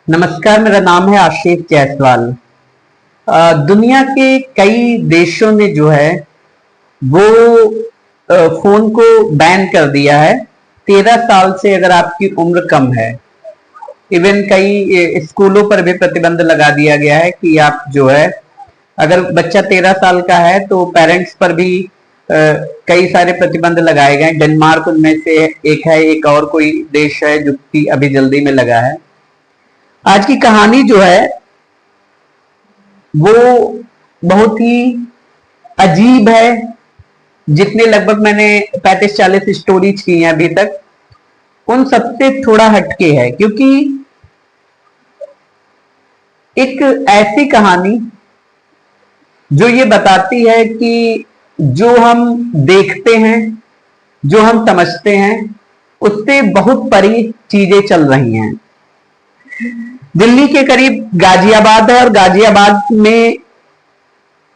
नमस्कार, मेरा नाम है आशीष जायसवाल। दुनिया के कई देशों ने जो है वो फोन को बैन कर दिया है। 13 साल से अगर आपकी उम्र कम है, इवन कई स्कूलों पर भी प्रतिबंध लगा दिया गया है कि आप जो है, अगर बच्चा 13 साल का है तो पेरेंट्स पर भी कई सारे प्रतिबंध लगाए गए। डेनमार्क उनमें से एक है, एक और कोई देश है जो कि अभी जल्दी में लगा है। आज की कहानी जो है वो बहुत ही अजीब है। जितने लगभग मैंने 35-40 स्टोरीज की हैं अभी तक, उन सबसे थोड़ा हटके है, क्योंकि एक ऐसी कहानी जो ये बताती है कि जो हम देखते हैं, जो हम समझते हैं, उससे बहुत परी चीजें चल रही हैं। दिल्ली के करीब गाजियाबाद है और गाजियाबाद में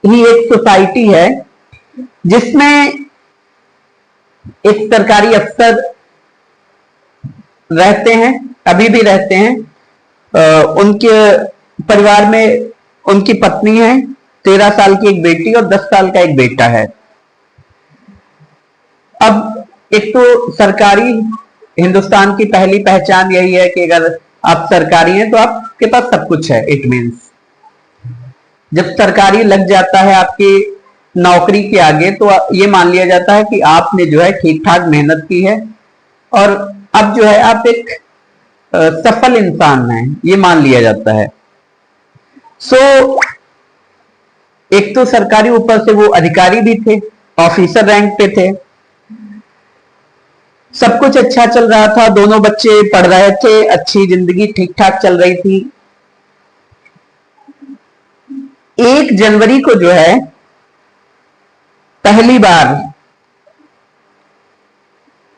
ही एक सोसाइटी है जिसमें एक सरकारी अफसर रहते हैं, अभी भी रहते हैं। उनके परिवार में उनकी पत्नी है, 13 साल की एक बेटी और 10 साल का एक बेटा है। अब एक तो सरकारी, हिंदुस्तान की पहली पहचान यही है कि अगर आप सरकारी हैं तो आपके पास सब कुछ है। इट मीन्स जब सरकारी लग जाता है आपकी नौकरी के आगे, तो ये मान लिया जाता है कि आपने जो है ठीक ठाक मेहनत की है और अब जो है आप एक सफल इंसान हैं, ये मान लिया जाता है। एक तो सरकारी, ऊपर से वो अधिकारी भी थे, ऑफिसर रैंक पे थे। सब कुछ अच्छा चल रहा था, दोनों बच्चे पढ़ रहे थे, अच्छी जिंदगी ठीक ठाक चल रही थी। 1 जनवरी को जो है पहली बार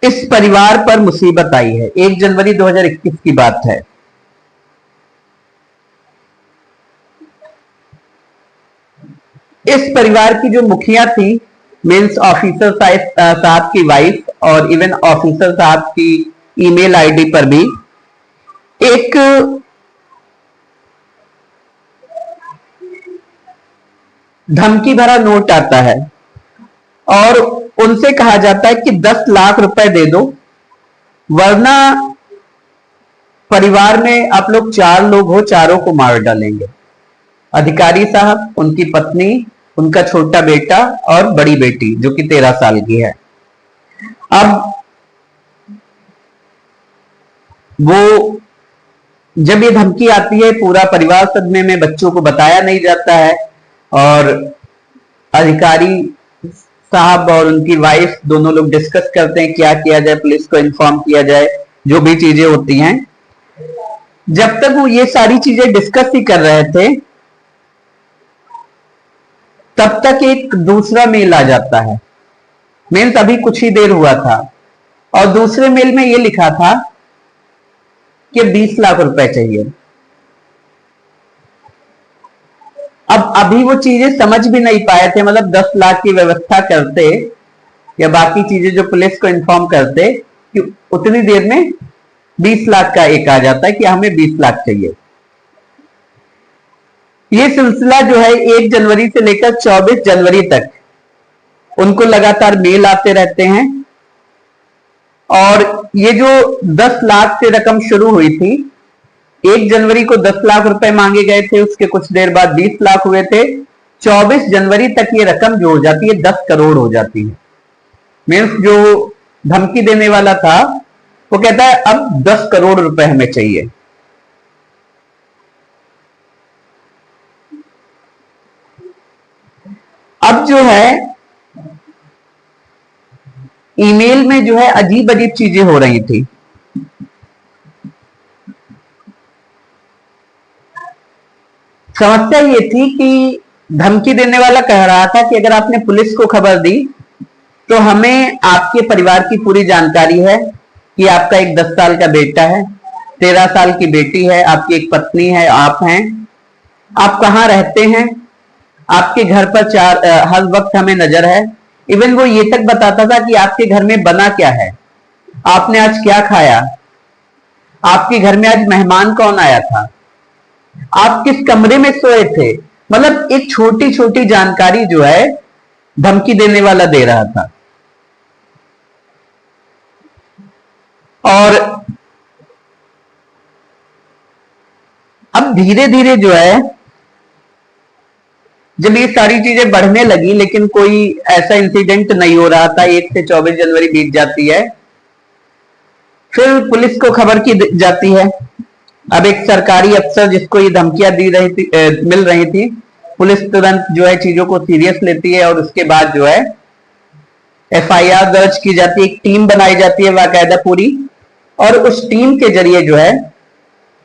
इस परिवार पर मुसीबत आई है। 1 जनवरी 2021 की बात है। इस परिवार की जो मुखिया थी, मीन्स ऑफिसर साहब की वाइफ, और इवन ऑफिसर साहब की ईमेल आईडी पर भी एक धमकी भरा नोट आता है और उनसे कहा जाता है कि 10 लाख रुपए दे दो, वरना परिवार में आप लोग 4 लोग हो, चारों को मार डालेंगे। अधिकारी साहब, उनकी पत्नी, उनका छोटा बेटा और बड़ी बेटी जो कि 13 साल की है। अब वो जब ये धमकी आती है, पूरा परिवार सदमे में, बच्चों को बताया नहीं जाता है और अधिकारी साहब और उनकी वाइफ दोनों लोग डिस्कस करते हैं क्या किया जाए, पुलिस को इन्फॉर्म किया जाए, जो भी चीजें होती हैं। जब तक वो ये सारी चीजें डिस्कस ही कर रहे थे, तब तक एक दूसरा मेल आ जाता है। मेल तभी कुछ ही देर हुआ था और दूसरे मेल में ये लिखा था कि 20 लाख रुपए चाहिए। अब अभी वो चीजें समझ भी नहीं पाए थे, मतलब 10 लाख की व्यवस्था करते या बाकी चीजें जो पुलिस को इन्फॉर्म करते, कि उतनी देर में 20 लाख का एक आ जाता है कि हमें 20 लाख चाहिए। ये सिलसिला जो है 1 जनवरी से लेकर 24 जनवरी तक उनको लगातार मेल आते रहते हैं और ये जो 10 लाख से रकम शुरू हुई थी, 1 जनवरी को 10 लाख रुपए मांगे गए थे, उसके कुछ देर बाद 20 लाख हुए थे। 24 जनवरी तक ये रकम जो हो जाती है 10 करोड़ हो जाती है। मीन्स जो धमकी देने वाला था वो कहता है अब 10 करोड़ रुपए हमें चाहिए। अब जो है ईमेल में जो है अजीब अजीब चीजें हो रही थी। समस्या ये थी कि धमकी देने वाला कह रहा था कि अगर आपने पुलिस को खबर दी तो हमें आपके परिवार की पूरी जानकारी है कि आपका एक 10 साल का बेटा है, 13 साल की बेटी है, आपकी एक पत्नी है, आप हैं, आप कहाँ रहते हैं, आपके घर पर हर वक्त हमें नजर है। इवन वो ये तक बताता था कि आपके घर में बना क्या है, आपने आज क्या खाया, आपके घर में आज मेहमान कौन आया था, आप किस कमरे में सोए थे, मतलब एक छोटी छोटी जानकारी जो है धमकी देने वाला दे रहा था। और अब धीरे धीरे जो है जब ये सारी चीजें बढ़ने लगी, लेकिन कोई ऐसा इंसिडेंट नहीं हो रहा था। 1 से 24 जनवरी बीत जाती है, फिर पुलिस को खबर की जाती है। अब एक सरकारी अफसर जिसको ये धमकियां दी रही थी, मिल रही थी, पुलिस तुरंत जो है चीजों को सीरियस लेती है और उसके बाद जो है एफआईआर दर्ज की जाती है। एक टीम बनाई जाती है बाकायदा पूरी, और उस टीम के जरिए जो है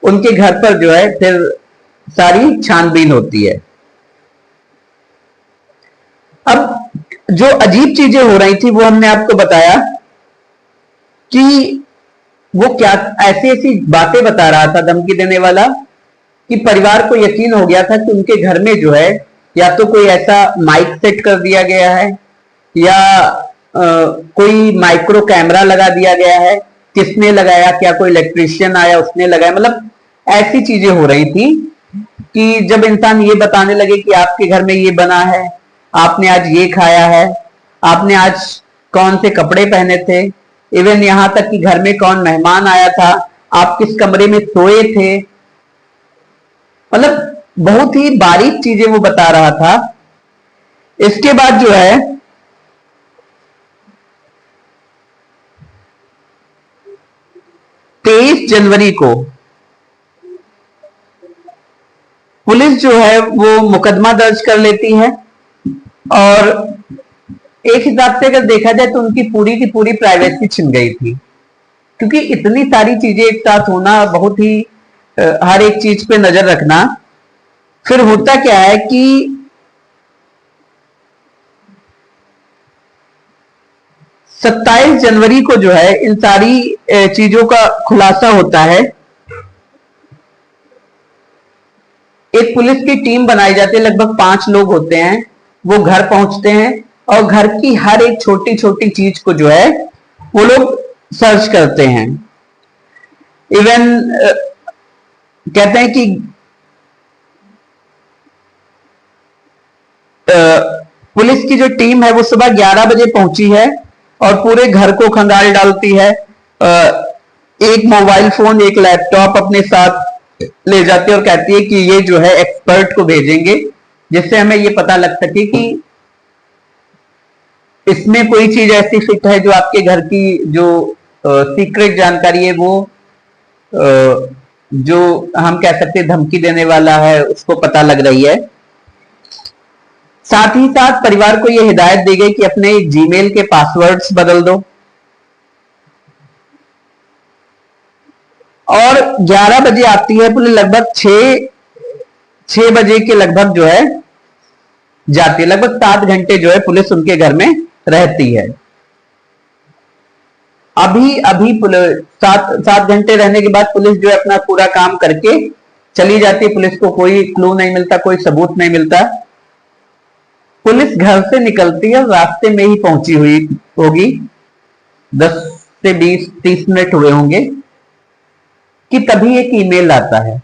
उनके घर पर जो है फिर सारी छानबीन होती है। अब जो अजीब चीजें हो रही थी वो हमने आपको बताया कि वो क्या ऐसी ऐसी बातें बता रहा था धमकी देने वाला कि परिवार को यकीन हो गया था कि उनके घर में जो है या तो कोई ऐसा माइक सेट कर दिया गया है या कोई माइक्रो कैमरा लगा दिया गया है। किसने लगाया, क्या कोई इलेक्ट्रिशियन आया उसने लगाया, मतलब ऐसी चीजें हो रही थी कि जब इंसान ये बताने लगे कि आपके घर में ये बना है, आपने आज ये खाया है, आपने आज कौन से कपड़े पहने थे, इवन यहां तक कि घर में कौन मेहमान आया था, आप किस कमरे में सोए थे, मतलब बहुत ही बारीक चीजें वो बता रहा था। इसके बाद जो है 23 जनवरी को पुलिस जो है वो मुकदमा दर्ज कर लेती है। और एक हिसाब से अगर देखा जाए तो उनकी पूरी की पूरी प्राइवेसी छिन गई थी, क्योंकि इतनी सारी चीजें एक साथ होना, बहुत ही हर एक चीज पे नजर रखना। फिर होता क्या है कि 27 जनवरी को जो है इन सारी चीजों का खुलासा होता है। एक पुलिस की टीम बनाई जाती है, लगभग 5 लोग होते हैं। वो घर पहुंचते हैं और घर की हर एक छोटी छोटी चीज को जो है वो लोग सर्च करते हैं। इवन कहते हैं कि पुलिस की जो टीम है वो सुबह 11 बजे पहुंची है और पूरे घर को खंगाल डालती है। एक मोबाइल फोन, एक लैपटॉप अपने साथ ले जाती है और कहती है कि ये जो है एक्सपर्ट को भेजेंगे, जिससे हमें ये पता लग सके कि इसमें कोई चीज ऐसी फिट है जो आपके घर की जो सीक्रेट जानकारी है वो जो हम कह सकते हैं धमकी देने वाला है उसको पता लग रही है। साथ ही साथ परिवार को यह हिदायत दी गई कि अपने जीमेल के पासवर्ड्स बदल दो। और 11 बजे आती है पुलिस, लगभग 6 बजे के लगभग जो है जाती है। लगभग 7 घंटे जो है पुलिस उनके घर में रहती है। अभी अभी 7 घंटे रहने के बाद पुलिस जो है अपना पूरा काम करके चली जाती है। पुलिस को कोई क्लू नहीं मिलता, कोई सबूत नहीं मिलता। पुलिस घर से निकलती है, रास्ते में ही पहुंची हुई होगी, 10 से 20-30 मिनट हुए होंगे कि तभी एक ईमेल आता है।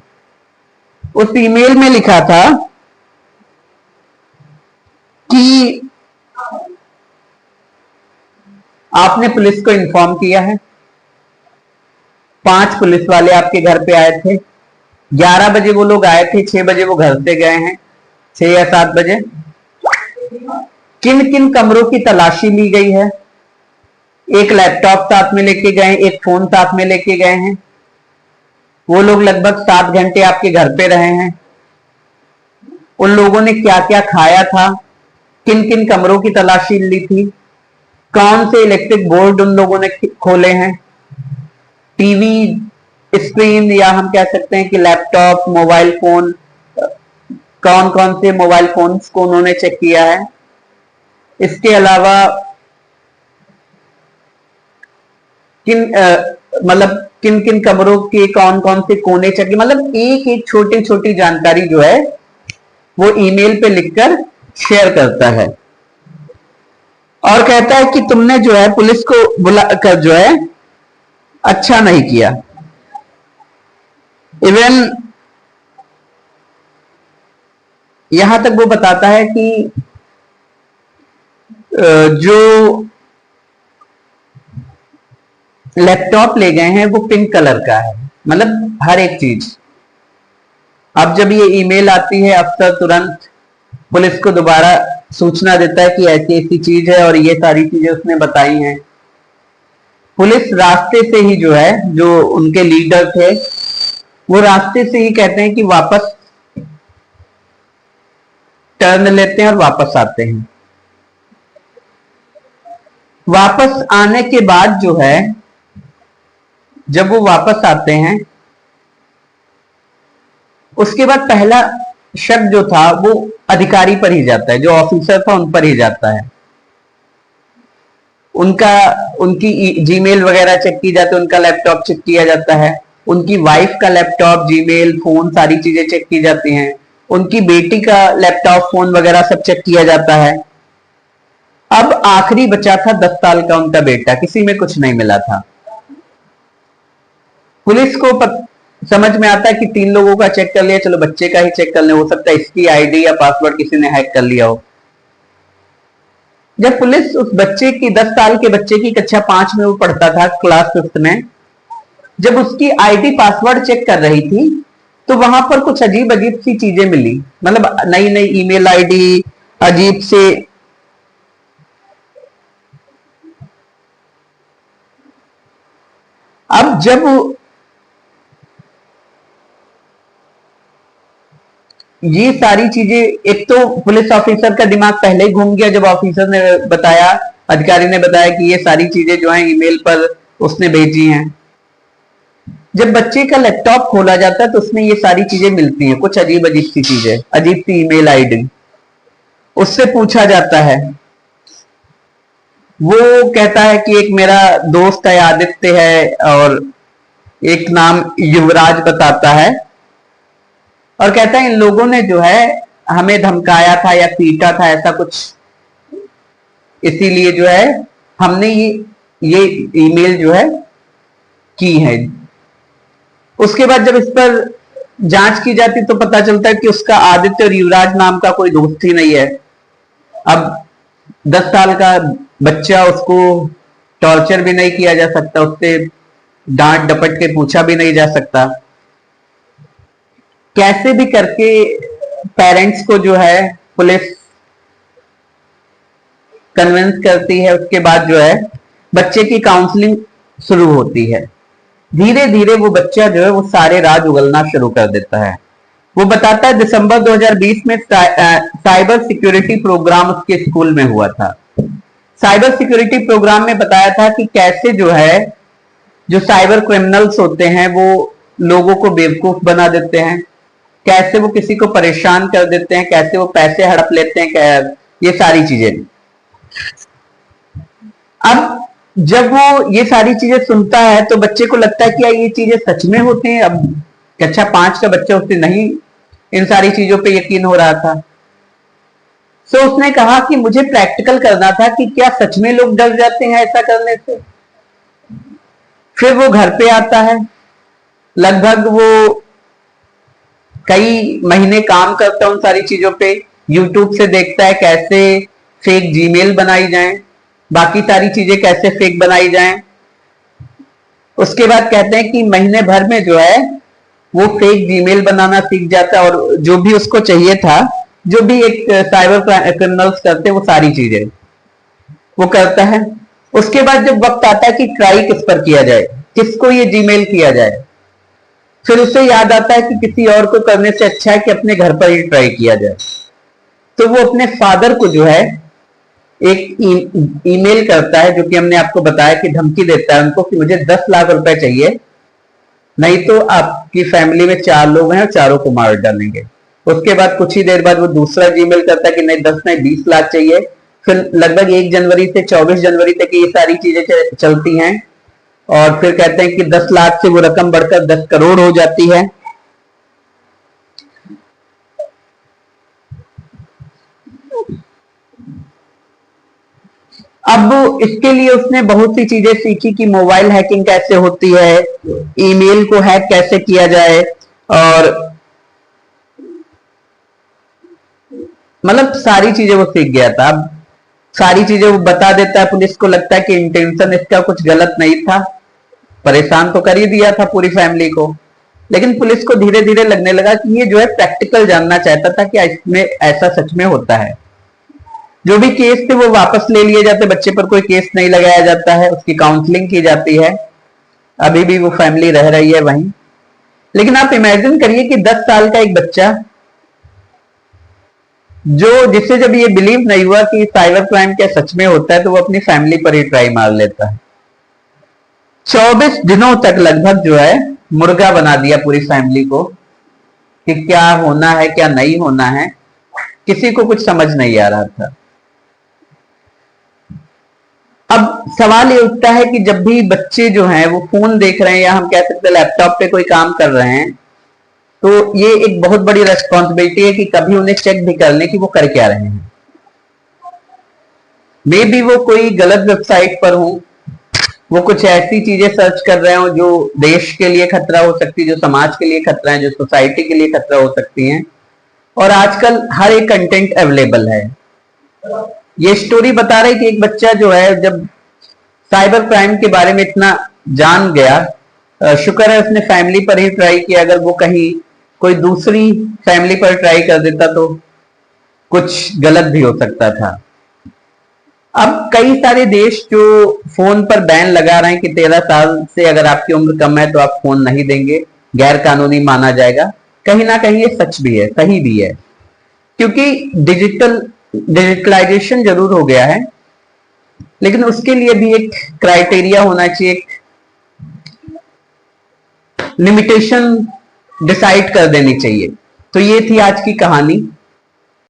उस ईमेल में लिखा था कि आपने पुलिस को इन्फॉर्म किया है, 5 पुलिस वाले आपके घर पे आए थे। 11 बजे वो लोग आए थे, 6 बजे वो घर से गए हैं, 6 या 7 बजे। किन किन कमरों की तलाशी ली गई है, एक लैपटॉप साथ में लेके गए, एक फोन साथ में लेके गए हैं। वो लोग लगभग 7 घंटे आपके घर पे रहे हैं। उन लोगों ने क्या क्या खाया था, किन किन कमरों की तलाशी ली थी, कौन से इलेक्ट्रिक बोर्ड उन लोगों ने खोले हैं, टीवी स्क्रीन या हम कह सकते हैं कि लैपटॉप, मोबाइल फोन, कौन कौन से मोबाइल फोन्स को उन्होंने चेक किया है। इसके अलावा मतलब किन किन कमरों के कौन कौन से कोने चेक किए, मतलब एक एक छोटी छोटी जानकारी जो है वो ईमेल पे लिखकर शेयर करता है और कहता है कि तुमने जो है पुलिस को बुलाकर जो है अच्छा नहीं किया। इवन यहां तक वो बताता है कि जो लैपटॉप ले गए हैं वो पिंक कलर का है, मतलब हर एक चीज। अब जब ये ईमेल आती है अफसर तुरंत पुलिस को दोबारा सूचना देता है कि ऐसी ऐसी चीज है और ये सारी चीजें उसने बताई हैं। पुलिस रास्ते से ही जो है, जो उनके लीडर थे वो रास्ते से ही कहते हैं कि वापस टर्न लेते हैं और वापस आते हैं। वापस आने के बाद जो है, जब वो वापस आते हैं उसके बाद पहला शक जो था वो अधिकारी पर ही जाता है, जो ऑफिसर था उन पर ही जाता है। उनका उनकी जीमेल वगैरह चेक की जाती है, उनका लैपटॉप चेक किया जाता है, उनकी वाइफ का लैपटॉप जीमेल फोन सारी चीजें चेक की जाती हैं, उनकी बेटी का लैपटॉप फोन वगैरह सब चेक किया जाता है। अब आखिरी बचा था 10 साल का उनका बेटा, किसी में कुछ नहीं मिला था। पुलिस को समझ में आता है कि 3 लोगों का चेक कर लिया, चलो बच्चे का ही चेक कर ले, हो सकता है इसकी आईडी या पासवर्ड किसी ने हैक कर लिया हो। जब पुलिस उस बच्चे की 10 साल के बच्चे की कक्षा 5 में वो पढ़ता था, क्लास 5 में, जब उसकी आईडी पासवर्ड चेक कर रही थी तो वहां पर कुछ अजीब अजीब सी चीजें मिली, मतलब नई नई ईमेल आईडी, अजीब से अब जब ये सारी चीजें, एक तो पुलिस ऑफिसर का दिमाग पहले ही घूम गया जब ऑफिसर ने बताया, अधिकारी ने बताया कि ये सारी चीजें जो है ईमेल पर उसने भेजी हैं। जब बच्चे का लैपटॉप खोला जाता है तो उसमें ये सारी चीजें मिलती हैं, कुछ अजीब अजीब सी चीजें, अजीब सी ईमेल आईडी। उससे पूछा जाता है, वो कहता है कि एक मेरा दोस्त है आदित्य है और एक नाम युवराज बताता है, और कहता है इन लोगों ने जो है हमें धमकाया था या पीटा था ऐसा कुछ, इसीलिए जो है हमने ये ईमेल जो है की है। उसके बाद जब इस पर जांच की जाती तो पता चलता है कि उसका आदित्य और युवराज नाम का कोई दोस्त ही नहीं है। अब 10 साल का बच्चा, उसको टॉर्चर भी नहीं किया जा सकता, उससे डांट डपट के पूछा भी नहीं जा सकता। कैसे भी करके पेरेंट्स को जो है पुलिस कन्विंस करती है। उसके बाद जो है बच्चे की काउंसलिंग शुरू होती है। धीरे धीरे वो बच्चा जो है वो सारे राज उगलना शुरू कर देता है। वो बताता है दिसंबर 2020 में साइबर सिक्योरिटी प्रोग्राम उसके स्कूल में हुआ था। साइबर सिक्योरिटी प्रोग्राम में बताया था कि कैसे जो है जो साइबर क्रिमिनल्स होते हैं वो लोगों को बेवकूफ बना देते हैं, कैसे वो किसी को परेशान कर देते हैं, कैसे वो पैसे हड़प लेते हैं, ये सारी चीजें। अब जब वो ये सारी चीजें सुनता है तो बच्चे को लगता है कि यार ये चीजें सच में होती हैं। अब कक्षा 5 का बच्चा, उससे नहीं इन सारी चीजों पे यकीन हो रहा था। सो उसने कहा कि मुझे प्रैक्टिकल करना था कि क्या सच में लोग डर जाते हैं ऐसा करने से। फिर वो घर पे आता है, लगभग वो कई महीने काम करता है उन सारी चीजों पे, यूट्यूब से देखता है कैसे फेक जीमेल बनाई जाएं, बाकी सारी चीजें कैसे फेक बनाई जाएं। उसके बाद कहते हैं कि महीने भर में जो है वो फेक जीमेल बनाना सीख जाता है और जो भी उसको चाहिए था, जो भी एक साइबर क्रिमिनल्स करते हैं वो सारी चीजें वो करता है। उसके बाद जब वक्त आता है कि ट्राई किस पर किया जाए, किसको ये जीमेल किया जाए, फिर उसे याद आता है कि किसी और को करने से अच्छा है कि अपने घर पर ही ट्राई किया जाए। तो वो अपने फादर को जो है एक ईमेल करता है, जो कि हमने आपको बताया कि धमकी देता है उनको कि मुझे 10 लाख रुपए चाहिए, नहीं तो आपकी फैमिली में 4 लोग हैं और चारों को मार डालेंगे। उसके बाद कुछ ही देर बाद वो दूसरा जीमेल करता है कि नहीं 10 नहीं 20 लाख चाहिए। फिर लगभग 1 जनवरी से 24 जनवरी तक ये सारी चीजें चलती हैं और फिर कहते हैं कि 10 लाख से वो रकम बढ़कर 10 करोड़ हो जाती है। अब इसके लिए उसने बहुत सी चीजें सीखी कि मोबाइल हैकिंग कैसे होती है, ईमेल को हैक कैसे किया जाए, और मतलब सारी चीजें वो सीख गया था। अब सारी चीजें वो बता देता है, पुलिस को लगता है कि इंटेंशन इसका कुछ गलत नहीं था, परेशान तो कर ही दिया था पूरी फैमिली को। लेकिन पुलिस को धीरे धीरे लगने लगा कि ये जो है प्रैक्टिकल जानना चाहता था कि इसमें ऐसा सच में होता है। जो भी केस थे वो वापस ले लिए जाते, बच्चे पर कोई केस नहीं लगाया जाता है, उसकी काउंसलिंग की जाती है। अभी भी वो फैमिली रह रही है वहीं। लेकिन आप इमेजिन करिए कि 10 साल का एक बच्चा जो जिससे जब ये बिलीव नहीं हुआ कि साइबर क्राइम क्या सच में होता है, तो वो अपनी फैमिली पर ही ट्राई मार लेता है। 24 दिनों तक लगभग जो है मुर्गा बना दिया पूरी फैमिली को कि क्या होना है क्या नहीं होना है, किसी को कुछ समझ नहीं आ रहा था। अब सवाल ये उठता है कि जब भी बच्चे जो हैं वो फोन देख रहे हैं, या हम कह सकते हैं लैपटॉप पे कोई काम कर रहे हैं, तो ये एक बहुत बड़ी रेस्पॉन्सिबिलिटी है कि कभी उन्हें चेक भी कर लें कि वो कर क्या रहे हैं। मे बी वो कोई गलत वेबसाइट पर हो, वो कुछ ऐसी चीजें सर्च कर रहे हो जो देश के लिए खतरा हो सकती है, जो समाज के लिए खतरा है, जो सोसाइटी के लिए खतरा हो सकती है। और आजकल हर एक कंटेंट अवेलेबल है। ये स्टोरी बता रही कि एक बच्चा जो है जब साइबर क्राइम के बारे में इतना जान गया, शुक्र है उसने फैमिली पर ही ट्राई किया, अगर वो कहीं कोई दूसरी फैमिली पर ट्राई कर देता तो कुछ गलत भी हो सकता था। अब कई सारे देश जो फोन पर बैन लगा रहे हैं कि 13 साल से अगर आपकी उम्र कम है तो आप फोन नहीं देंगे, गैर कानूनी माना जाएगा। कहीं ना कहीं ये सच भी है, सही भी है, क्योंकि डिजिटलाइजेशन जरूर हो गया है, लेकिन उसके लिए भी एक क्राइटेरिया होना चाहिए, एक लिमिटेशन डिसाइड कर देनी चाहिए। तो ये थी आज की कहानी।